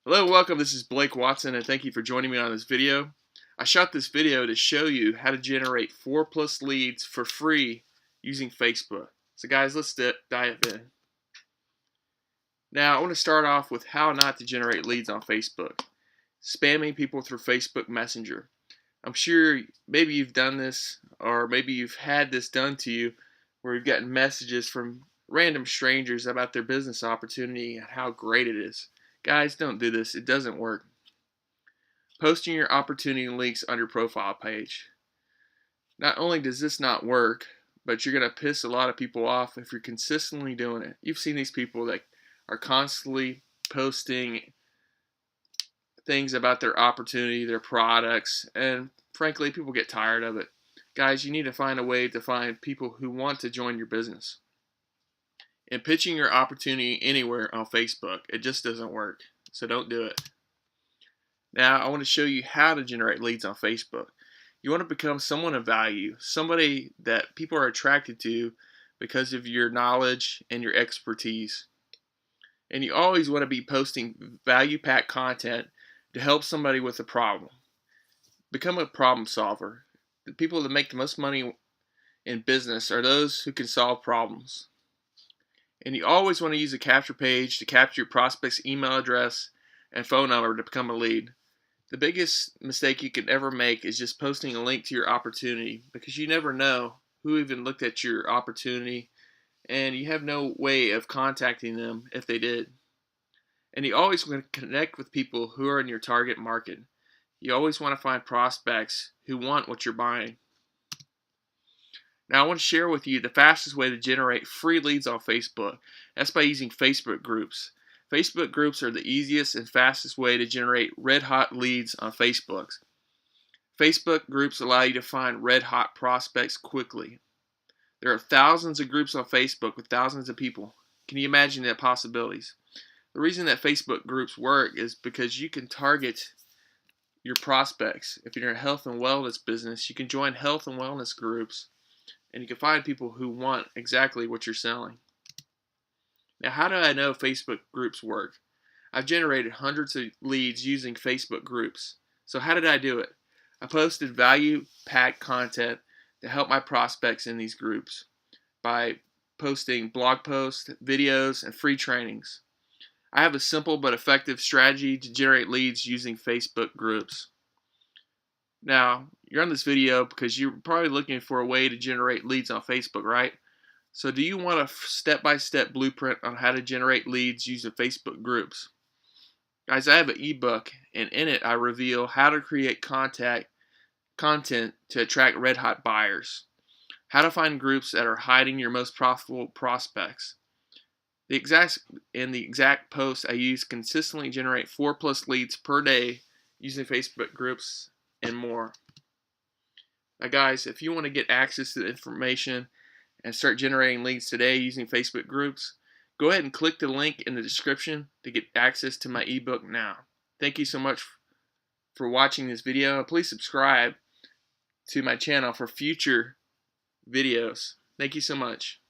Hello, welcome. This is Blake Watson, and thank you for joining me on this video. I shot this video to show you how to generate 4+ leads for free using Facebook. So guys, let's dive in. Now, I want to start off with how not to generate leads on Facebook. Spamming people through Facebook Messenger. I'm sure maybe you've done this, or maybe you've had this done to you, where you've gotten messages from random strangers about their business opportunity and how great it is. Guys, don't do this. It doesn't work. Posting your opportunity links on your profile page. Not only does this not work, but you're going to piss a lot of people off if you're consistently doing it. You've seen these people that are constantly posting things about their opportunity, their products, and frankly, people get tired of it. Guys, you need to find a way to find people who want to join your business. And pitching your opportunity anywhere on Facebook, it just doesn't work. So don't do it. Now, I want to show you how to generate leads on Facebook. You want to become someone of value, somebody that people are attracted to because of your knowledge and your expertise. And you always want to be posting value-packed content to help somebody with a problem. Become a problem solver. The people that make the most money in business are those who can solve problems. And you always want to use a capture page to capture your prospect's email address and phone number to become a lead. The biggest mistake you could ever make is just posting a link to your opportunity, because you never know who even looked at your opportunity, and you have no way of contacting them if they did. And you always want to connect with people who are in your target market. You always want to find prospects who want what you're buying. Now, I want to share with you the fastest way to generate free leads on Facebook. That's by using Facebook groups. Facebook groups are the easiest and fastest way to generate red-hot leads on Facebook. Facebook groups allow you to find red-hot prospects quickly. There are thousands of groups on Facebook with thousands of people. Can you imagine the possibilities? The reason that Facebook groups work is because you can target your prospects. If you're in a health and wellness business, you can join health and wellness groups, and you can find people who want exactly what you're selling. Now, how do I know Facebook groups work? I've generated hundreds of leads using Facebook groups. So how did I do it? I posted value-packed content to help my prospects in these groups by posting blog posts, videos, and free trainings. I have a simple but effective strategy to generate leads using Facebook groups. Now, you're on this video because you're probably looking for a way to generate leads on Facebook, right? So do you want a step-by-step blueprint on how to generate leads using Facebook groups? Guys, I have an ebook, and in it I reveal how to create content to attract red-hot buyers, how to find groups that are hiding your most profitable prospects. The exact posts I use consistently generate 4+ leads per day using Facebook groups and more. Now guys, if you want to get access to the information and start generating leads today using Facebook groups, go ahead and click the link in the description to get access to my ebook now. Thank you so much for watching this video. Please subscribe to my channel for future videos. Thank you so much.